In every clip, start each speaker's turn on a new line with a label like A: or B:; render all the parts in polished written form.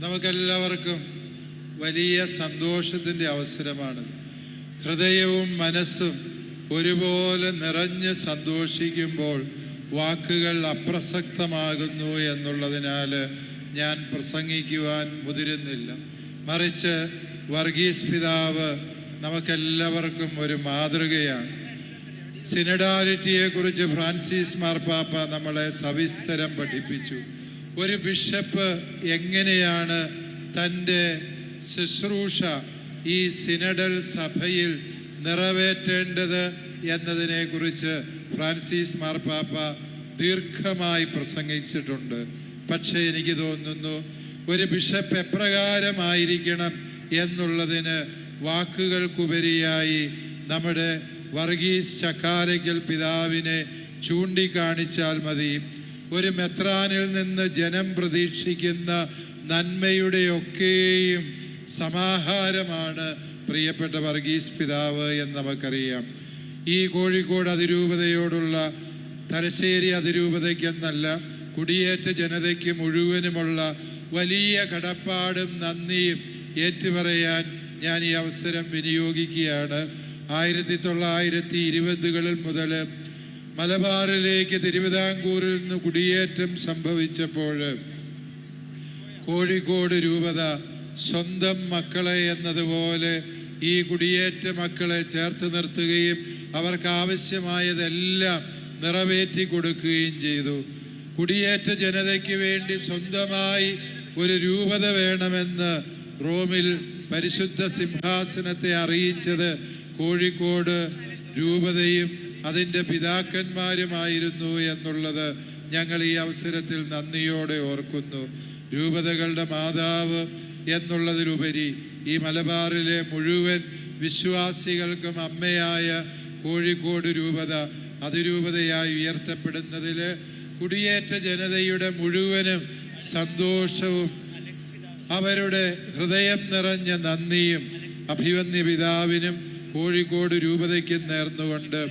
A: നമുക്കെല്ലാവർക്കും വലിയ സന്തോഷത്തിൻ്റെ അവസരമാണ്. ഹൃദയവും മനസ്സും ഒരുപോലെ നിറഞ്ഞ് സന്തോഷിക്കുമ്പോൾ വാക്കുകൾ അപ്രസക്തമാകുന്നു എന്നുള്ളതിനാൽ ഞാൻ പ്രസംഗിക്കുവാൻ മുതിരുന്നില്ല. മറിച്ച് വർഗീസ് പിതാവ് നമുക്കെല്ലാവർക്കും ഒരു മാതൃകയാണ്. സിനഡാലിറ്റിയെക്കുറിച്ച് ഫ്രാൻസിസ് മാർപ്പാപ്പ നമ്മളെ സവിസ്തരം പഠിപ്പിച്ചു. ഒരു ബിഷപ്പ് എങ്ങനെയാണ് തൻ്റെ ശുശ്രൂഷ ഈ സിനഡൽ സഭയിൽ നിറവേറ്റേണ്ടത് എന്നതിനെക്കുറിച്ച് ഫ്രാൻസിസ് മാർപ്പാപ്പ ദീർഘമായി പ്രസംഗിച്ചിട്ടുണ്ട്. പക്ഷേ എനിക്ക് തോന്നുന്നു ഒരു ബിഷപ്പ് എപ്രകാരമായിരിക്കണം എന്നുള്ളതിന് വാക്കുകൾക്കുപരിയായി നമ്മുടെ വർഗീസ് ചക്കാലയ്ക്കൽ പിതാവിനെ ചൂണ്ടിക്കാണിച്ചാൽ മതി. ഒരു മെത്രാനിൽ നിന്ന് ജനം പ്രതീക്ഷിക്കുന്ന നന്മയുടെയൊക്കെയും സമാഹാരമാണ് പ്രിയപ്പെട്ട വർഗീസ് പിതാവ് എന്ന് നമുക്കറിയാം. ഈ കോഴിക്കോട് അതിരൂപതയോടുള്ള, തലശ്ശേരി അതിരൂപതയ്ക്കെന്നല്ല, കുടിയേറ്റ ജനതയ്ക്ക് മുഴുവനുമുള്ള വലിയ കടപ്പാടും നന്ദിയും ഏറ്റുപറയാൻ ഞാൻ ഈ അവസരം വിനിയോഗിക്കുകയാണ്. 1920 മുതൽ മലബാറിലേക്ക് തിരുവിതാംകൂറിൽ നിന്ന് കുടിയേറ്റം സംഭവിച്ചപ്പോൾ കോഴിക്കോട് രൂപത സ്വന്തം മക്കളെ എന്നതുപോലെ ഈ കുടിയേറ്റ മക്കളെ ചേർത്ത് നിർത്തുകയും അവർക്ക് ആവശ്യമായതെല്ലാം നിറവേറ്റി കൊടുക്കുകയും ചെയ്തു. കുടിയേറ്റ ജനതയ്ക്ക് വേണ്ടി സ്വന്തമായി ഒരു രൂപത വേണമെന്ന് റോമിൽ പരിശുദ്ധ സിംഹാസനത്തെ അറിയിച്ചത് കോഴിക്കോട് രൂപതയും അതിൻ്റെ പിതാക്കന്മാരുമായിരുന്നു എന്നുള്ളത് ഞങ്ങൾ ഈ അവസരത്തിൽ നന്ദിയോടെ ഓർക്കുന്നു. രൂപതകളുടെ മാതാവ് എന്നുള്ളതിലുപരി ഈ മലബാറിലെ മുഴുവൻ വിശ്വാസികൾക്കും അമ്മയായ കോഴിക്കോട് രൂപത അതിരൂപതയായി ഉയർത്തപ്പെടുന്നതിൽ കുടിയേറ്റ ജനതയുടെ മുഴുവനും സന്തോഷവും അവരുടെ ഹൃദയം നിറഞ്ഞ നന്ദിയും അഭിവന്യ പിതാവിനും കോഴിക്കോട് രൂപതയ്ക്കും നേർന്നുകൊണ്ട്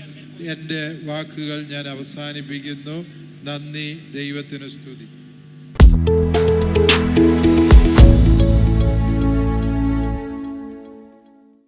A: എൻ്റെ വാക്കുകൾ ഞാൻ അവസാനിപ്പിക്കുന്നു. നന്ദി. ദൈവത്തിനു സ്തുതി.